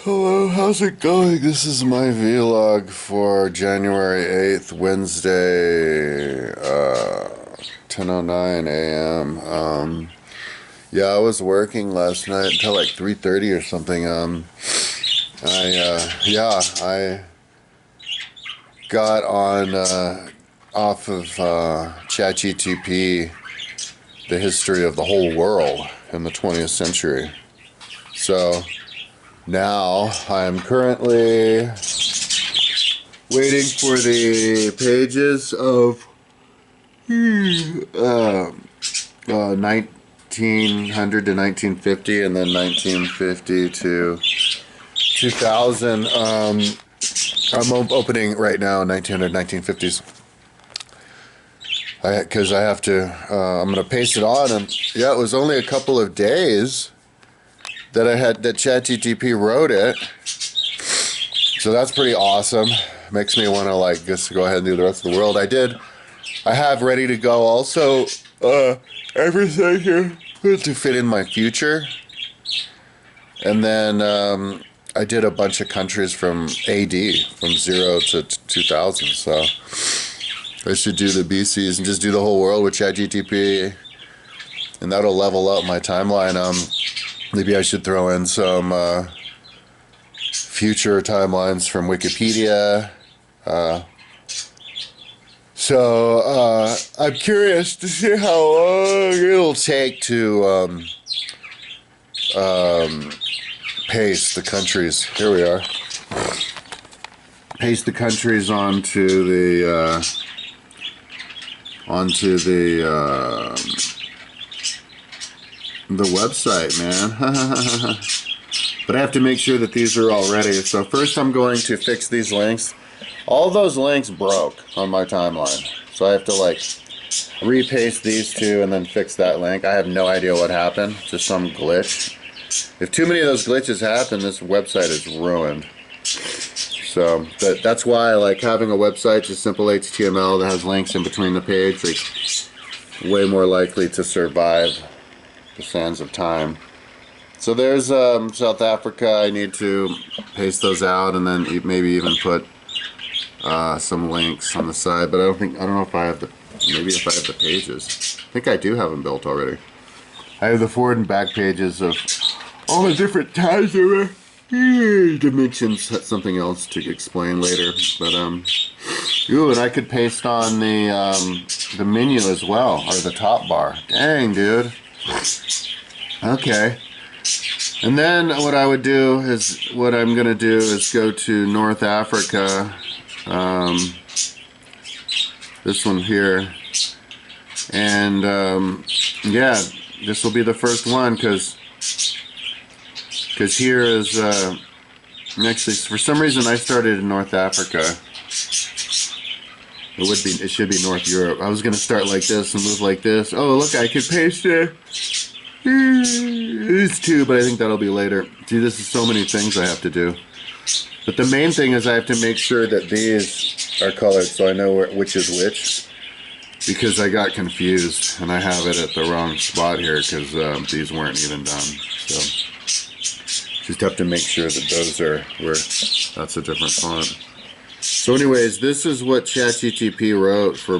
Hello, how's it going? This is my vlog for January 8th, Wednesday, 10:09 a.m. Yeah, I was working last night until like 3:30 or something. I got on, off of, ChatGTP, the history of the whole world in the 20th century. So now I'm currently waiting for the pages of 1900 to 1950 and then 1950 to 2000. I'm opening right now 1900, 1950s. Because I have to, I'm going to paste it on, and yeah, it was only a couple of days that ChatGTP wrote it, so that's pretty awesome. Makes me want to just go ahead and do the rest of the world. I have ready to go also everything here to fit in my future, and then I did a bunch of countries from AD, from 0 to 2000, so I should do the BCs and just do the whole world with ChatGTP, and that'll level up my timeline. Maybe I should throw in some future timelines from Wikipedia. So I'm curious to see how long it'll take to paste the countries. Here we are. Paste the countries onto the website, man. But I have to make sure that these are all ready. So first I'm going to fix these links. All those links broke on my timeline, so I have to repaste these two and then fix that link. I have no idea what happened, just some glitch. If too many of those glitches happen, this website is ruined. So that's why I like having a website, just simple HTML that has links in between the page. Way more likely to survive the sands of time. So there's South Africa. I need to paste those out and then maybe even put some links on the side. But I don't know if I have maybe if I have the pages. I think I do have them built already. I have the forward and back pages of all the different tabs over. Dimensions. That's something else to explain later. But ooh, and I could paste on the menu as well, or the top bar. Dang, dude. Okay. And then what I'm gonna do is go to North Africa. This one here, and yeah, this will be the first one because here is actually, for some reason I started in North Africa. It should be North Europe. I was gonna start like this and move like this. Oh, look, I could paste it. These two, but I think that'll be later. See, this is so many things I have to do. But the main thing is I have to make sure that these are colored so I know which is which. Because I got confused and I have it at the wrong spot here because these weren't even done. So just have to make sure that those are that's a different font. So anyways, this is what ChatGTP wrote for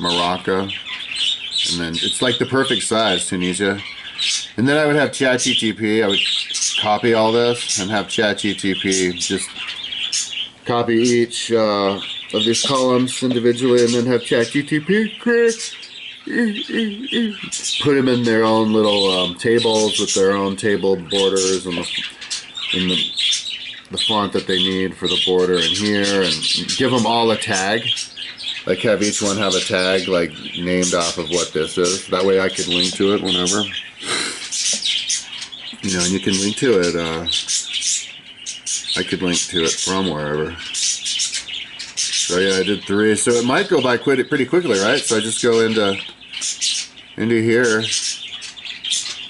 Morocco. And then it's like the perfect size, Tunisia. And then I would have ChatGTP, I would copy all this and have ChatGTP just copy each of these columns individually and then have ChatGTP put them in their own little tables with their own table borders and the font that they need for the border in here, and give them all a tag. Like have each one have a tag named off of what this is. That way I could link to it whenever. And you can link to it. I could link to it from wherever. So yeah, I did 3. So it might go by pretty quickly, right? So I just go into here,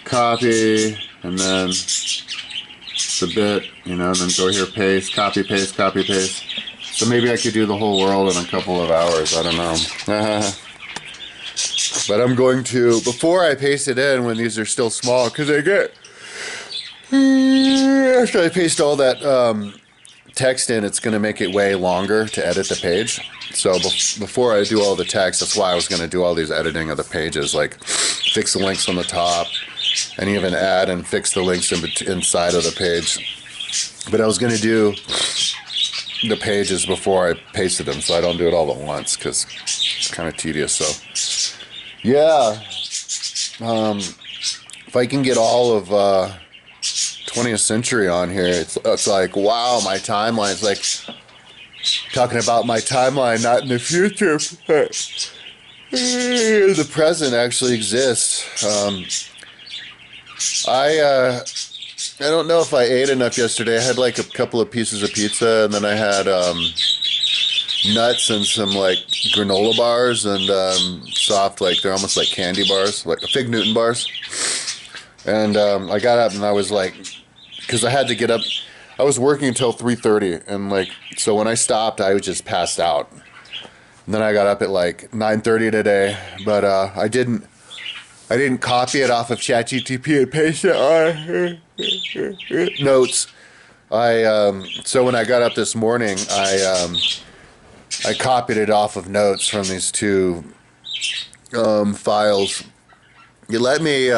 copy, and then submit, and then go here, paste, copy, paste, copy, paste. So maybe I could do the whole world in a couple of hours. I don't know. But I'm going to, before I paste it in when these are still small, because I get after I paste all that text in, it's going to make it way longer to edit the page. So before I do all the text, that's why I was going to do all these editing of the pages, like fix the links on the top, and even add and fix the links inside of the page. But I was going to do the pages before I pasted them, so I don't do it all at once, because it's kind of tedious. So, yeah. If I can get all of 20th century on here, it's like, wow, my timeline's like talking about my timeline, not in the future. The present actually exists. I don't know if I ate enough yesterday. I had like a couple of pieces of pizza, and then I had nuts and some like granola bars and soft, like they're almost like candy bars, like Fig Newton bars. And I got up and I was like, because I had to get up. I was working until 3:30, and like, so when I stopped, I was just passed out. And then I got up at like 9:30 today, but I didn't copy it off of ChatGTP and paste it on notes. So when I got up this morning, I copied it off of notes from these two files. It let me.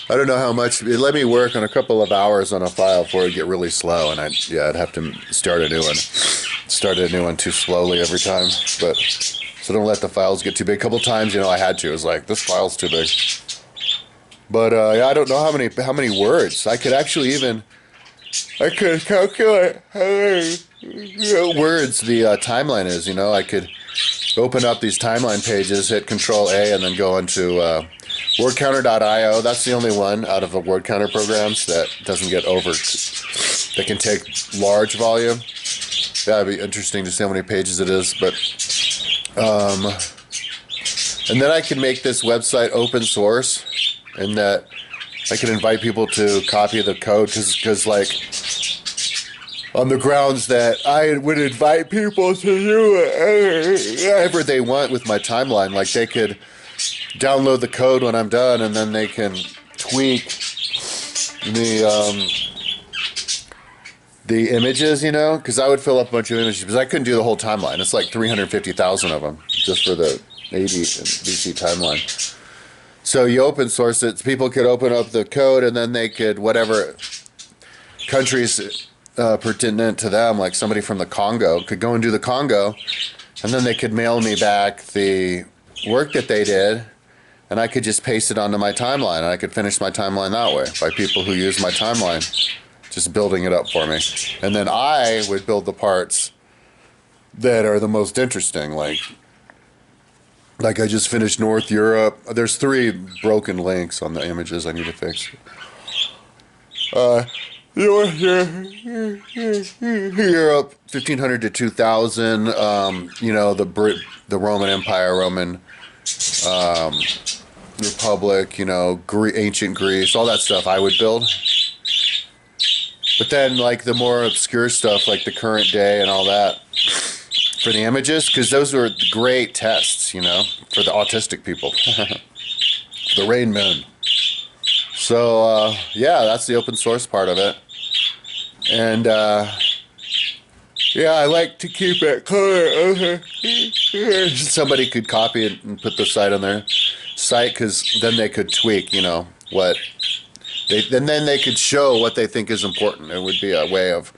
I don't know how much. It let me work on a couple of hours on a file before it get really slow, and I'd have to start a new one. Started a new one too slowly every time, but so don't let the files get too big. A couple times, I had to. It was like, this file's too big. But yeah, I don't know how many words. I could calculate how many words the timeline is. I could open up these timeline pages, hit Control A, and then go into wordcounter.io. That's the only one out of the word counter programs that doesn't get that can take large volume. Yeah, it'd be interesting to see how many pages it is. But and then I can make this website open source, and that I can invite people to copy the code, because like, on the grounds that I would invite people to do whatever they want with my timeline. Like, they could download the code when I'm done, and then they can tweak the images, because I would fill up a bunch of images, because I couldn't do the whole timeline. It's like 350,000 of them just for the AD and BC timeline. So you open source it, people could open up the code, and then they could, whatever countries pertinent to them, like somebody from the Congo could go and do the Congo, and then they could mail me back the work that they did, and I could just paste it onto my timeline, and I could finish my timeline that way by people who use my timeline, just building it up for me. And then I would build the parts that are the most interesting, like I just finished North Europe. There's 3 broken links on the images I need to fix. Europe, 1500 to 2000. The Roman Empire, Roman Republic. Ancient Greece, all that stuff I would build. But then, like, the more obscure stuff, like the current day and all that, for the images, because those were great tests, for the autistic people, the Rain Men. So yeah, that's the open source part of it. And yeah, I like to keep it clear. Somebody could copy it and put the site on their site, because then they could tweak, what and then they could show what they think is important. It would be a way of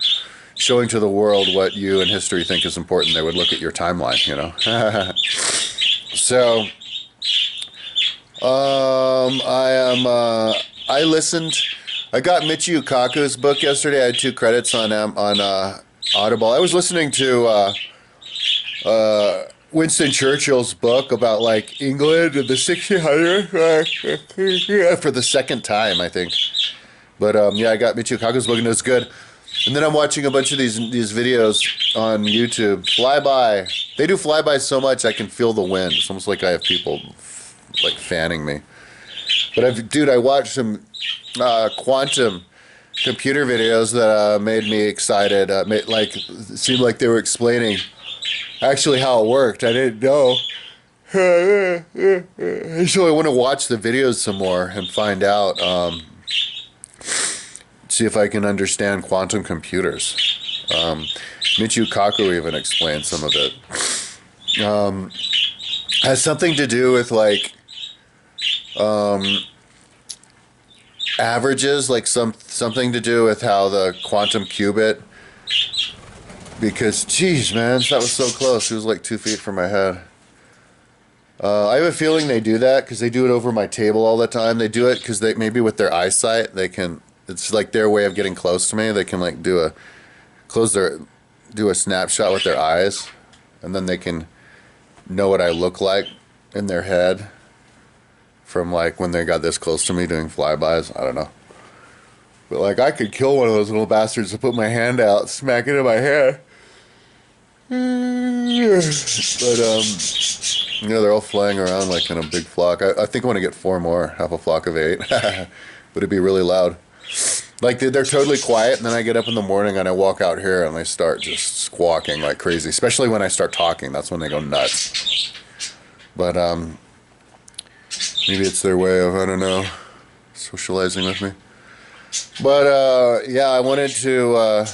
showing to the world what you in history think is important. They would look at your timeline, So I listened. I got Michio Kaku's book yesterday. I had 2 credits on Audible. I was listening to Winston Churchill's book about, like, England in the 1600s for the second time, I think. But yeah, I got Michio Kaku's book, and it was good. And then I'm watching a bunch of these videos on YouTube. Flyby. They do flyby so much I can feel the wind. It's almost like I have people like fanning me. But I watched some quantum computer videos that made me excited. It seemed like they were explaining actually how it worked. I didn't know. So I want to watch the videos some more and find out. see if I can understand quantum computers. Michio Kaku even explained some of it. Has something to do with like averages, like something to do with how the quantum qubit. Because, geez, man, that was so close. It was like 2 feet from my head. I have a feeling they do that because they do it over my table all the time. They do it because they maybe with their eyesight they can. It's like their way of getting close to me. They can like do a snapshot with their eyes, and then they can know what I look like in their head from like when they got this close to me doing flybys. I don't know, but like I could kill one of those little bastards and put my hand out, smack it in my head. But they're all flying around like in a big flock. I think I want to get 4 more, have a flock of 8. But it'd be really loud. Like they're totally quiet, and then I get up in the morning and I walk out here and they start just squawking like crazy. Especially when I start talking, that's when they go nuts. But maybe it's their way of, I don't know, socializing with me. But yeah, I wanted to.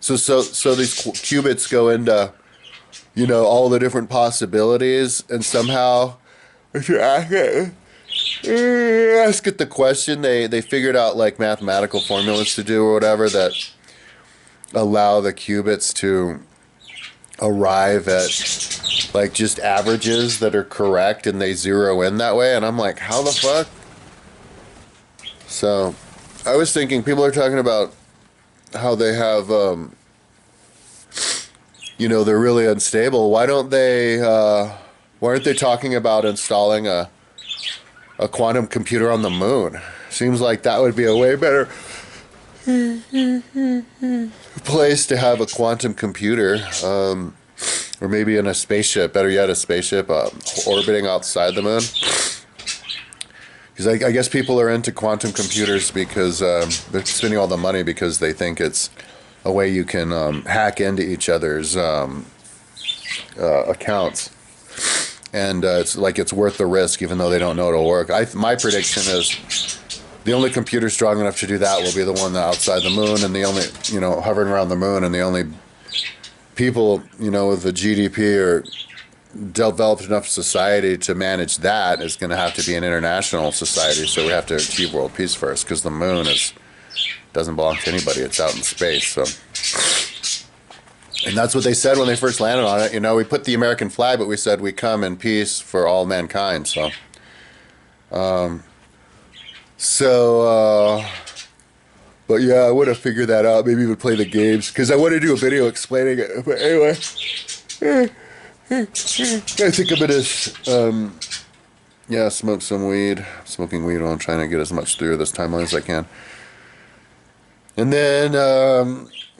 So these qubits go into, you know, all the different possibilities, and somehow, if you ask it the question, they figured out like mathematical formulas to do or whatever that allow the qubits to arrive at like just averages that are correct, and they zero in that way. And I'm like, how the fuck? So I was thinking, people are talking about how they have, you know, they're really unstable. Why aren't they talking about installing a quantum computer on the moon? Seems like that would be a way better place to have a quantum computer, or maybe in a spaceship. Better yet, a spaceship orbiting outside the moon. Because I guess people are into quantum computers because they're spending all the money because they think it's a way you can hack into each other's accounts. And it's like it's worth the risk even though they don't know it'll work. My prediction is the only computer strong enough to do that will be the one outside the moon, and the only, you know, hovering around the moon, and the only people, you know, with the GDP or developed enough society to manage that is going to have to be an international society. So we have to achieve world peace first, because the moon doesn't belong to anybody. It's out in space. So, and that's what they said when they first landed on it. You know, we put the American flag, but we said we come in peace for all mankind. So, but yeah, I would have figured that out. Maybe even play the games, because I want to do a video explaining it. But anyway, I think I'm gonna, smoke some weed. Smoking weed while I'm trying to get as much through this timeline as I can. And then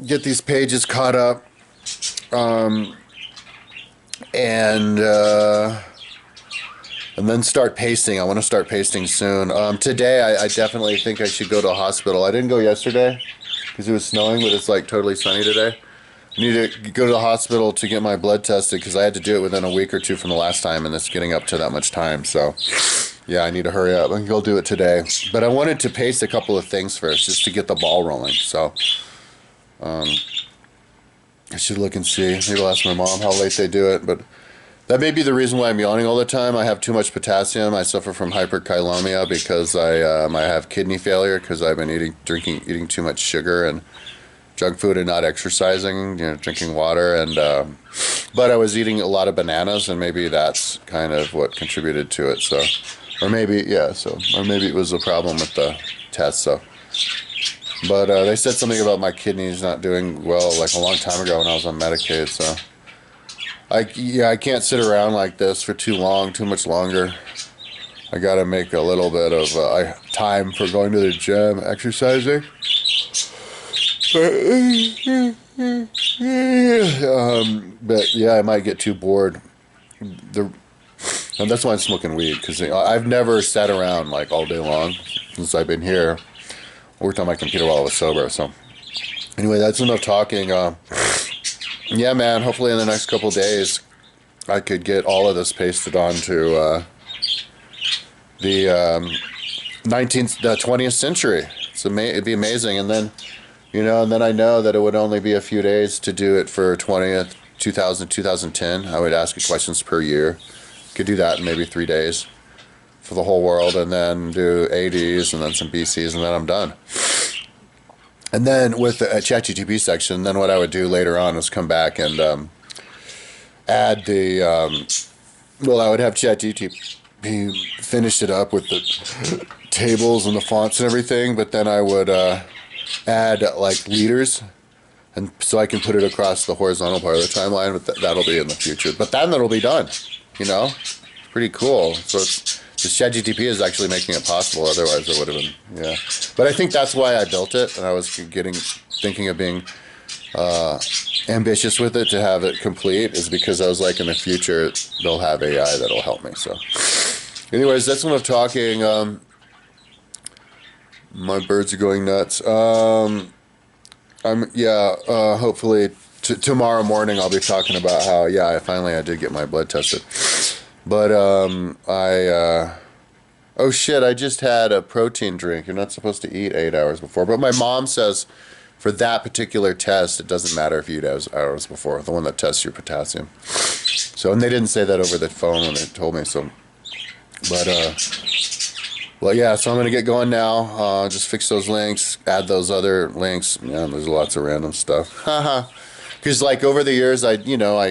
get these pages caught up. And then start pasting. I want to start pasting soon. Today, I definitely think I should go to a hospital. I didn't go yesterday because it was snowing, but it's like totally sunny today. I need to go to the hospital to get my blood tested because I had to do it within a week or 2 from the last time, and it's getting up to that much time. So, yeah, I need to hurry up. I can go do it today. But I wanted to paste a couple of things first just to get the ball rolling. So, I should look and see. Maybe I'll ask my mom how late they do it, but that may be the reason why I'm yawning all the time. I have too much potassium. I suffer from hyperchylomia because I have kidney failure because I've been eating too much sugar and junk food and not exercising, you know, drinking water. And but I was eating a lot of bananas, and maybe that's kind of what contributed to it. So, or maybe it was a problem with the test. So, but they said something about my kidneys not doing well like a long time ago when I was on Medicaid. So, I can't sit around like this for too much longer. I got to make a little bit of time for going to the gym, exercising. But yeah, I might get too bored. And that's why I'm smoking weed, because I've never sat around like all day long since I've been here. I worked on my computer while I was sober. So anyway, that's enough talking. Yeah, man, hopefully in the next couple days I could get all of this pasted onto the 20th century. It'd be amazing. And then, and then I know that it would only be a few days to do it for 20th, 2010. I would ask it questions per year. Could do that in maybe 3 days for the whole world, and then do ADs and then some BCs, and then I'm done. And then with the ChatGTP section, then what I would do later on is come back and add the, I would have ChatGTP finish it up with the tables and the fonts and everything, but then I would add like leaders, and so I can put it across the horizontal part of the timeline, but that'll be in the future. But then that'll be done, It's pretty cool. So the ChatGTP is actually making it possible. Otherwise, it would have been, yeah. But I think that's why I built it, and I was thinking of being ambitious with it to have it complete, is because I was like, in the future, they'll have AI that'll help me. So, anyways, that's enough talking. My birds are going nuts. Hopefully tomorrow morning I'll be talking about how, I did get my blood tested. But oh shit, I just had a protein drink. You're not supposed to eat 8 hours before. But my mom says for that particular test, it doesn't matter if you eat hours before, the one that tests your potassium. So, and they didn't say that over the phone when they told me, so. But, so I'm going to get going now. Just fix those links, add those other links. Yeah, there's lots of random stuff. Haha. Because, like, over the years, I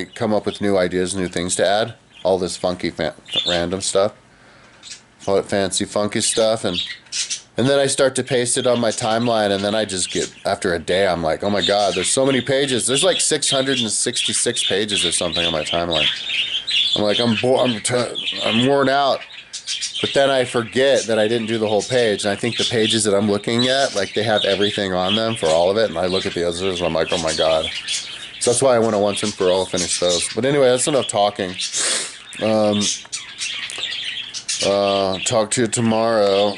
come up with new ideas, new things to add. All this funky, random stuff. Fancy, funky stuff. And then I start to paste it on my timeline, and then I just get, after a day, I'm like, oh my God, there's so many pages. There's like 666 pages or something on my timeline. I'm like, I'm worn out. But then I forget that I didn't do the whole page, and I think the pages that I'm looking at, like, they have everything on them for all of it, and I look at the others, and I'm like, oh my God. So that's why I want to once and for all finish those. But anyway, that's enough talking. Talk to you tomorrow.